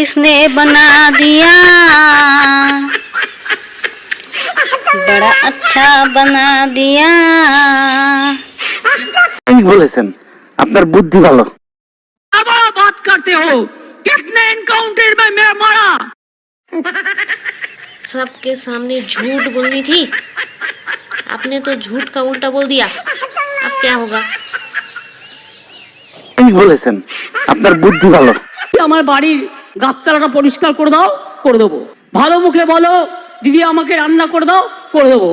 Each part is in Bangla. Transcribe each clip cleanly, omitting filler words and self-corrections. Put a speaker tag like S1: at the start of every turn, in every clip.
S1: किसने बना दिया, बड़ा अच्छा बना दिया।
S2: ঠিক বলেছেন, আপনার বুদ্ধি ভালো।
S3: আবার बात करते हो, कितने एनकाउंटर में मैं मारा।
S1: सबके सामने झूठ बोलनी थी, आपने तो झूठ का उल्टा बोल दिया। अब क्या होगा?
S2: ঠিক বলেছেন, আপনার বুদ্ধি ভালো।
S3: আমার বাড়ির গাছতলাটা পরিষ্কার করে দাও, করে দেবো। ভালো মুখে বলো দিদি আমাকে রান্না করে দাও, করে দেবো।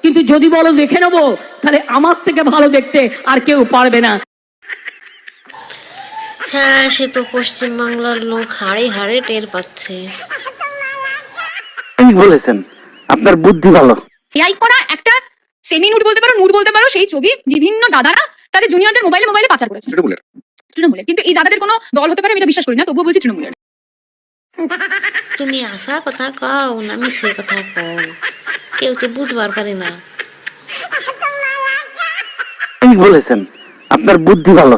S3: কিন্তু যদি বলো দেখে নেবো, তাহলে আমার থেকে ভালো দেখতে আর কেউ পারবে না।
S1: হ্যাঁ, সে তো পশ্চিম বাংলার লোক হাড়ে হাড়ে টের পাচ্ছে।
S2: ঠিক বলেছেন, আপনার বুদ্ধি ভালো।
S4: এআই করা একটা সেমি নুড বলতে পারো, নুড বলতে পারো, সেই ছবি বিভিন্ন দাদারা তাদের জুনিয়রদের মোবাইলে পাচার করেছে। তৃণমূলের, কিন্তু এই দাদাদের কোনো দল হতে পারে আমি এটা বিশ্বাস করি না, তবুও বলছি তৃণমূলের।
S1: তুমি আশা কথা কও না মিছে কথা কও, কেউ তো বুঝবার পারে না।
S2: ঠিক বলেছেন, আপনার বুদ্ধি ভালো।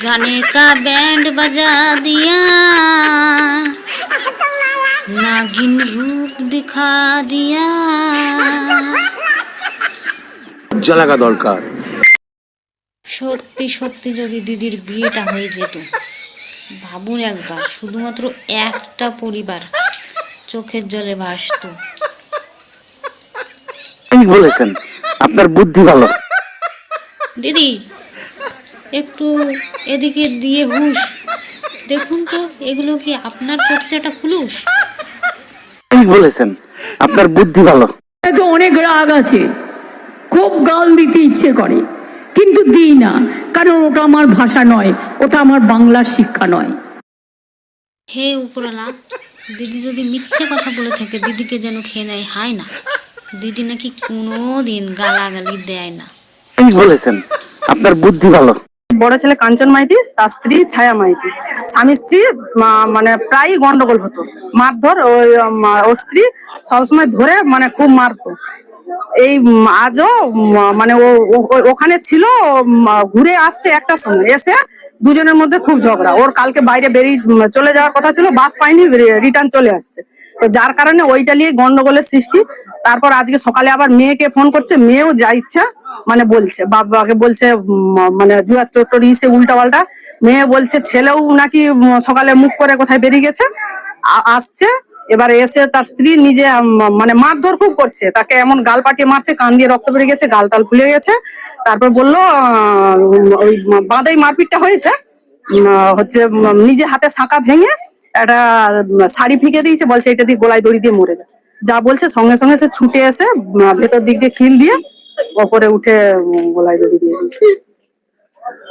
S1: गाने का बैंड बजा दिया, नागिन रूप दिखा दिया।
S5: লাগা দরকার।
S1: সত্যি সত্যি যদি দিদির বিয়েটা হয়ে যেত, ভাবুন একবার, শুধুমাত্র একটা পরিবার চোখের জলে ভাসতো।
S2: ঠিক বলেছেন, আপনার বুদ্ধি ভালো।
S1: দিদি একটু এদিকে দিয়ে হুশ, দেখুন তো এগুলো কি আপনার পরিচয়টা খুলুস?
S2: ঠিক বলেছেন, আপনার বুদ্ধি ভালো।
S3: তো অনেক রাগ আছে, খুব গাল দিতে ইচ্ছে করে, কিন্তু দিই না, কারণ ওটা আমার ভাষা নয়, ওটা আমার বাংলার শিক্ষা নয়।
S1: হে উপরওয়ালা, দিদি যদি মিথ্যে কথা বলে থাকে, দিদিকে যেন খেয়ে নেয়, হয় না? দিদি নাকি কোনোদিন গালাগালি দেয় না।
S2: ঠিক বলেছেন, আপনার বুদ্ধি ভালো।
S6: বড় ছেলে কাঞ্চন মাইতি, তার স্ত্রী ছায়া মাইতি, স্বামী স্ত্রী মানে প্রায় গন্ডগোল হতো, মারধর। ওর স্ত্রী সবসময় ধরে মানে খুব মারতো। এই আজও মানে ওখানে ছিল, ঘুরে আসছে একটা সময়, এসে দুজনের মধ্যে খুব ঝগড়া। ওর কালকে বাইরে বেরিয়ে চলে যাওয়ার কথা ছিল, বাস পাইনি, রিটার্ন চলে আসছে, তো যার কারণে ওইটা নিয়ে গন্ডগোলের সৃষ্টি। তারপর আজকে সকালে আবার মেয়েকে ফোন করছে, মেয়েও যা ইচ্ছা মানে বলছে, বাবাকে বলছে মানে জুয়ার চোট্টর ইসে উল্টা পাল্টা। মেয়ে বলছে ছেলেও নাকি সকালে মুখ করে কোথায় বেরিয়ে গেছে, আসছে। এবারে এসে তার স্ত্রী নিজে মানে মারধর খুব করছে, তাকে এমন গাল পাটিয়ে মারছে, কান দিয়ে রক্ত বেরিয়ে গেছে, গাল টাল ফুলে গেছে। তারপর বললো ওই বাঁধাই মারপিটটা হয়েছে, হচ্ছে নিজে হাতে শাঁখা ভেঙে একটা শাড়ি ফিকে দিয়েছে, বলছে এটা দিয়ে গলায় দড়ি দিয়ে মরে যায়। যা বলছে সঙ্গে সঙ্গে সে ছুটে এসে ভেতর দিক দিয়ে খিল দিয়ে ওপরে উঠে গলায় দড়ি দিয়ে দিয়েছে।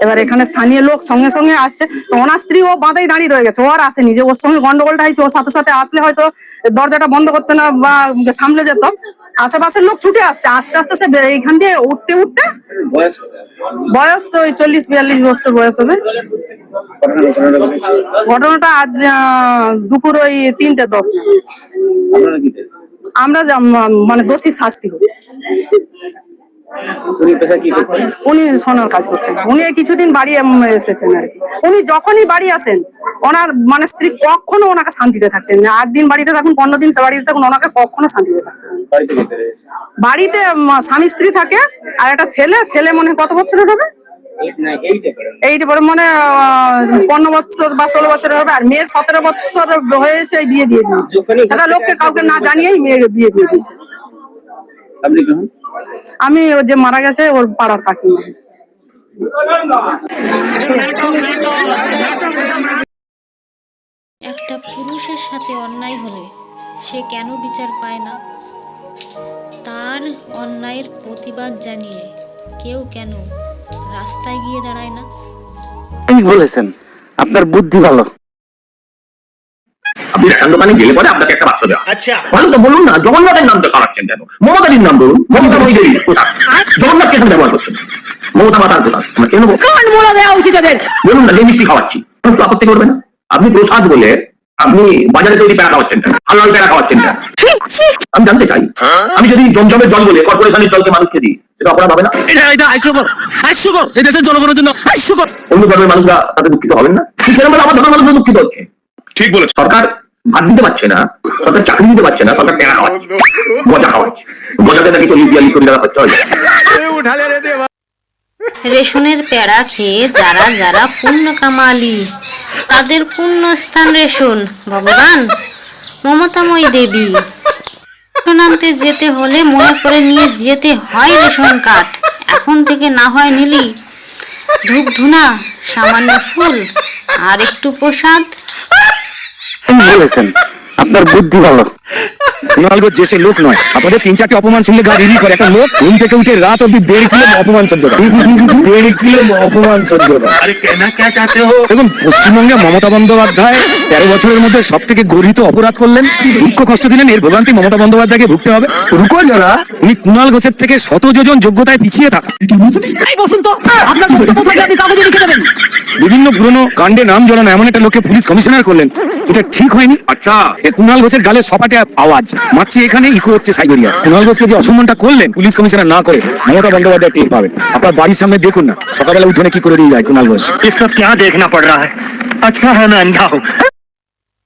S6: এবার এখানে স্থানীয় লোক সঙ্গে সঙ্গে আসছে, তো ওনার স্ত্রী ও বাঁধাই দাঁড়িয়ে রয়ে গেছে, ও আর আসেনি, যে ওর সঙ্গে গন্ডগোলটা হয়েছে, ওর সাথে সাথে আসলে হয়তো দরজাটা বন্ধ করতে না বা সামলে যেত। আশেপাশের লোক ছুটে আসছে, আস্তে আস্তে সে এইখান দিয়ে উঠতে উঠতে, বয়স ওই 40-42 বছর বয়স হবে। ঘটনাটা আজ দুপুর ওই 3:10। আমরা মানে দোষী শাস্তি হবে। উনি সোনার কাজ করতেন, উনি কিছুদিন বাড়ি এসেছেন আর কি। উনি যখনই বাড়ি আসেন, ওনার মানে স্ত্রী কখনো ওনাকে শান্তিতে থাকতেন না। 8 দিন বাড়িতে থাকুন, 15 দিন বাড়িতে থাকুন, ওনাকে কখনো শান্তিতে থাকতেন না। বাড়িতে স্বামী স্ত্রী থাকে, আর একটা ছেলে মনে কত বছরের হবে, 8 পরে মানে 15 বছর বা 16 বছরের হবে, আর মেয়ের 17 বছর হয়েছে, বিয়ে দিয়ে দিয়েছে। সেটা লোককে কাউকে না জানিয়েই মেয়ের বিয়ে দিয়ে দিয়েছে। আমি ও যে মারা গেছে ওর পাড়ার কাকিমা।
S1: একটা পুরুষের সাথে অন্যায় হলে সে কেন বিচার পায় না? তার অন্যায়ের প্রতিবাদ জানিয়ে কেউ কেন রাস্তায় গিয়ে দাঁড়ায় না?
S2: ঠিক বলেছেন, আপনার বুদ্ধি ভালো।
S7: আপনি রেশন দোকানে গেলে পরে আপনাকে একটা বাক্স দেওয়া আচ্ছা ভালো তো বলুন না জগন্নাথের নামটা খাওয়াচ্ছেন কেন মমতাদির নাম বলুন মমতা মহিদেবীর পোশাক জগন্নাথকে এখানে ব্যবহার করছেন মমতা মাতার পোশাক আমরা কেন
S3: কান মোড়া দেওয়া উচিত এদের।
S7: বলুন না যে মিষ্টি খাওয়াচ্ছি মানুষ তো আপত্তি করবে না আপনি প্রসাদ বলে আপনি বাজারে তৈরি প্যারা খাওয়াচ্ছেন কেন হালাল প্যারা খাওয়াচ্ছেন কেন আমি জানতে চাই আমি যদি জমজমের জল বলে কর্পোরেশনের জলকে মানুষকে দিই সেটা অপরাধ হবে না
S5: এটা হাস্যকর হাস্যকর এই দেশের জনগণের জন্য হাস্যকর।
S7: অন্য ধর্মের মানুষরা তাদের দুঃখিত হবেন না সেরকম বলে আমার ধর্মের মানুষরা দুঃখিত হচ্ছে
S5: ঠিক বলেছ।
S7: সরকার ভাত দিতে পারছে না সরকার চাকরি দিতে পারছে না সরকার টেকা খাওয়াচ্ছে মজা খাওয়াচ্ছে মজাতে নাকি 40-42 কোটি টাকা খরচা হয়েছে
S1: রেশনের প্যাড়া খেয়ে যারা যারা পুণ্য কামালি তাদের পুণ্যস্থান রেশন। ভগবান মমতাময়ী দেবী, রেশন আনতে যেতে হলে মনে করে নিয়ে যেতে হয় রেশন কার্ড। এখন থেকে না হয় নিলি ধূপ ধুনা, সামান্য ফুল আর একটু প্রসাদ।
S2: ঠিক বলেছেন, আপনার বুদ্ধি ভালো।
S8: কুণালগঞ্জ যে সে লোক নয়, আপনাদের 3-4টি অপমান শুনলে গা রিরি করে। একটা লোক ঘুম থেকে উঠে রাত অব্দি 1.5 কিলো অপমান সহ্য করে। 1.5 কিলো অপমান সহ্য করে।
S5: আরে কেনা কে চাতে হো?
S8: এবং পশ্চিমবঙ্গে মমতা বন্দ্যোপাধ্যায় 13 বছরের মধ্যে সব থেকে গর্হিত অপরাধ করলেন, দুঃখ কষ্ট দিলেন। এর ভোগান্তি মমতা বন্দ্যোপাধ্যায়কে ভুগতে হবে।
S5: রুকো যারা
S8: উনি কুণাল ঘোষের থেকে 100 যোজন যোগ্যতায় পিছিয়ে থাকা।
S3: এই বসুন তো, আপনার বক্তব্য থাকলে আপনি কাগজে লিখে দেবেন।
S8: বিভিন্ন পুরনো কাণ্ডে নাম জড়ানো এমন একটা লোককে পুলিশ কমিশনার করলেন, এটা ঠিক হয়নি।
S7: আচ্ছা
S8: এ কুণাল ঘোষের গালে সপাটে আওয়াজ মারছে, এখানে ইকো হচ্ছে সাইবেরিয়া। কুণাল ঘোষকে যে অসম্মানটা করলেন পুলিশ কমিশনার না করে, মমতা বন্দ্যোপাধ্যায় টের পাবেন। আপনার বাড়ির সামনে দেখুন না, সকালবেলা উঠোনে কি করে দিয়ে যায় কুণাল ঘোষ।
S5: ये सब क्या देखना पड़ रहा है? अच्छा है मैं अंधा हूँ।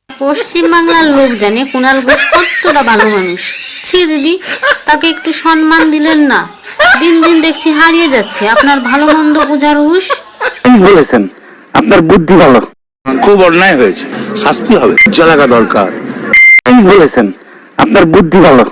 S1: পশ্চিম বাংলার লোক জানে কুণাল ঘোষ কতটা ভালো মানুষ। ছি দিদি, তাকে একটু সম্মান দিলেন না। দিন দিন দেখছি হারিয়ে যাচ্ছে আপনার ভালো মন্দ বোঝার হুঁশ।
S2: ঠিক বলেছেন, আপনার বুদ্ধি ভালো।
S5: খুব অন্যায় হয়েছে শাস্তি হবে লজ্জা লাগা দরকার।
S2: ঠিক বলেছেন, আপনার বুদ্ধি ভালো।